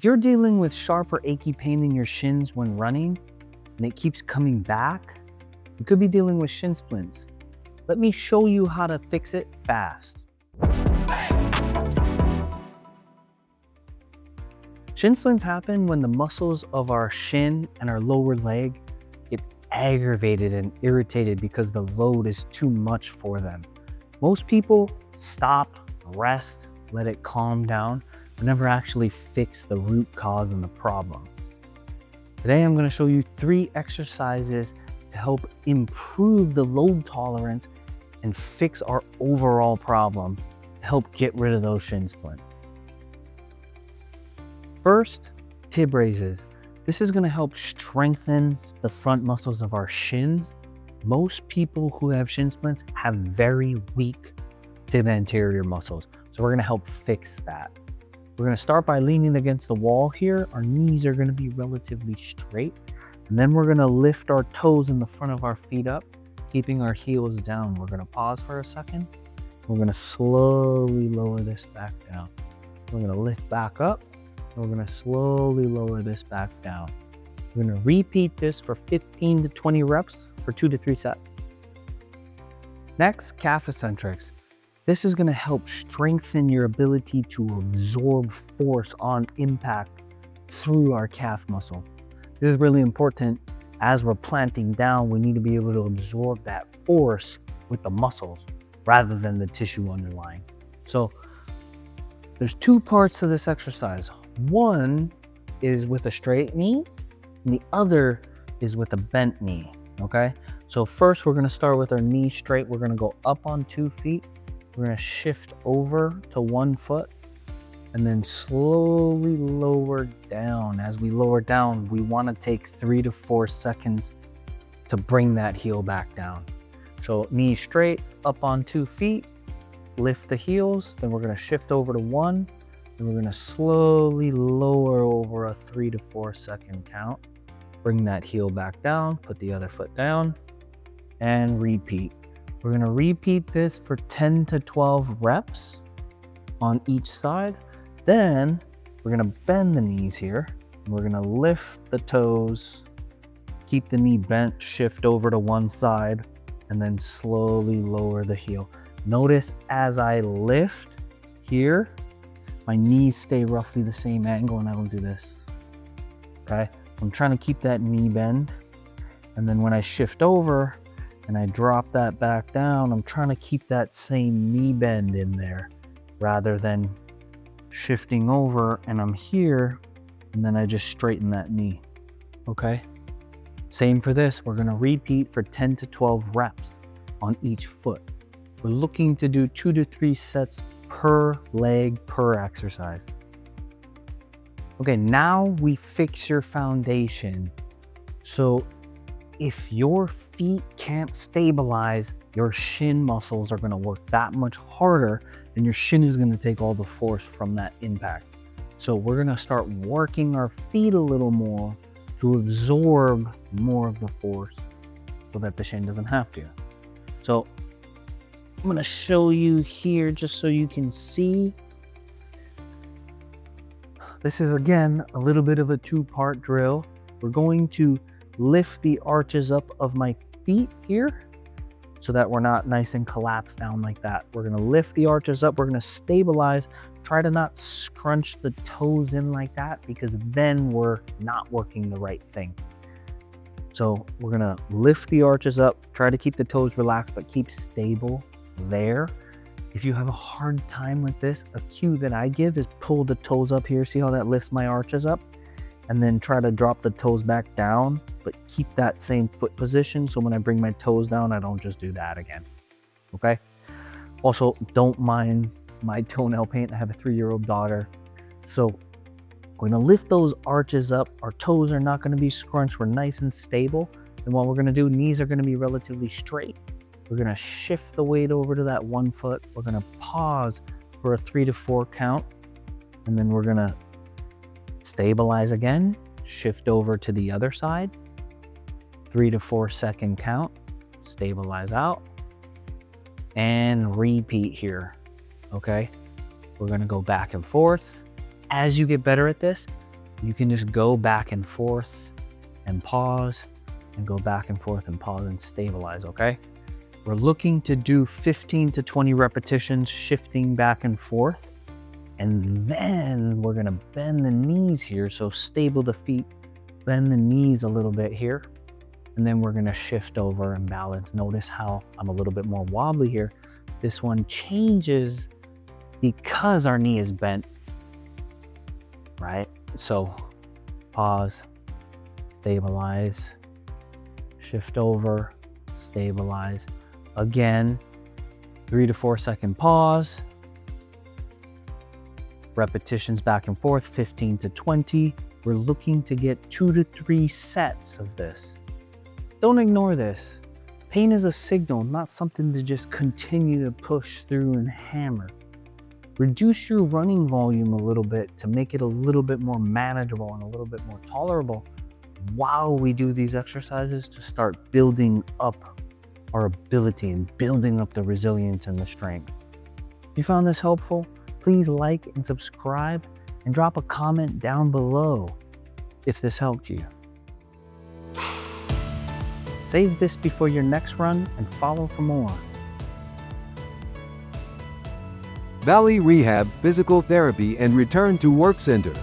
If you're dealing with sharp or achy pain in your shins when running and it keeps coming back, you could be dealing with shin splints. Let me show you how to fix it fast. Shin splints happen when the muscles of our shin and our lower leg get aggravated and irritated because the load is too much for them. Most people stop, rest, let it calm down, but never actually fix the root cause and the problem. Today I'm going to show you 3 exercises to help improve the load tolerance and fix our overall problem to help get rid of those shin splints. First, tib raises. This is going to help strengthen the front muscles of our shins. Most people who have shin splints have very weak tib anterior muscles, so we're going to help fix that. We're going to start by leaning against the wall here. Our knees are going to be relatively straight, and then we're going to lift our toes in the front of our feet up, keeping our heels down. We're going to pause for a second. We're going to slowly lower this back down. We're going to lift back up. We're going to slowly lower this back down. We're going to repeat this for 15 to 20 reps for 2 to 3 sets. Next, calf eccentrics. This is going to help strengthen your ability to absorb force on impact through our calf muscle. This is really important. As we're planting down, we need to be able to absorb that force with the muscles rather than the tissue underlying. So there's 2 parts to this exercise. One is with a straight knee, and the other is with a bent knee, okay? So first we're gonna start with our knee straight. We're gonna go up on 2 feet. We're gonna shift over to 1 foot, and then slowly lower down. As we lower down, we wanna take 3 to 4 seconds to bring that heel back down. So knee straight, up on 2 feet, lift the heels, then we're gonna shift over to 1, and we're gonna slowly lower over a 3 to 4 second count. Bring that heel back down, put the other foot down, and repeat. We're gonna repeat this for 10 to 12 reps on each side. Then we're gonna bend the knees here. And we're gonna lift the toes, keep the knee bent, shift over to one side, and then slowly lower the heel. Notice as I lift here, my knees stay roughly the same angle and I don't do this, okay? I'm trying to keep that knee bend. And then when I shift over and I drop that back down, I'm trying to keep that same knee bend in there rather than shifting over and I'm here and then I just straighten that knee, okay? Same for this. We're gonna repeat for 10 to 12 reps on each foot. We're looking to do 2 to 3 sets per leg per exercise. Okay, now we fix your foundation. So if your feet can't stabilize, your shin muscles are gonna work that much harder and your shin is gonna take all the force from that impact. So we're gonna start working our feet a little more to absorb more of the force so that the shin doesn't have to. So I'm gonna show you here just so you can see. This is again a little bit of a 2-part drill. We're going to lift the arches up of my feet here so that we're not nice and collapsed down like that. We're gonna lift the arches up, we're gonna stabilize, try to not scrunch the toes in like that because then we're not working the right thing. So we're gonna lift the arches up, try to keep the toes relaxed, but keep stable there. If you have a hard time with this, a cue that I give is pull the toes up here. See how that lifts my arches up? And then try to drop the toes back down, but keep that same foot position. So when I bring my toes down, I don't just do that again, okay? Also, don't mind my toenail paint. I have a 3-year-old daughter. So we're gonna lift those arches up. Our toes are not gonna be scrunched. We're nice and stable. And what we're gonna do, knees are gonna be relatively straight. We're gonna shift the weight over to that 1 foot. We're gonna pause for a 3 to 4 count. And then we're gonna stabilize again, shift over to the other side, 3 to 4 second count, stabilize out, and repeat here, okay? We're gonna go back and forth. As you get better at this, You can just go back and forth and pause and go back and forth and pause and stabilize, okay? We're looking to do 15 to 20 repetitions, shifting back and forth. And then we're gonna bend the knees here, so stable the feet, bend the knees a little bit here. And then we're gonna shift over and balance. Notice how I'm a little bit more wobbly here. This one changes because our knee is bent, right? So pause, stabilize, shift over, stabilize. Again, 3 to 4 second pause. Repetitions back and forth, 15 to 20. We're looking to get 2 to 3 sets of this. Don't ignore this. Pain is a signal, not something to just continue to push through and hammer. Reduce your running volume a little bit to make it a little bit more manageable and a little bit more tolerable while we do these exercises to start building up our ability and building up the resilience and the strength. If you found this helpful, please like and subscribe and drop a comment down below if this helped you. Save this before your next run and follow for more. Valley Rehab Physical Therapy and Return to Work Center.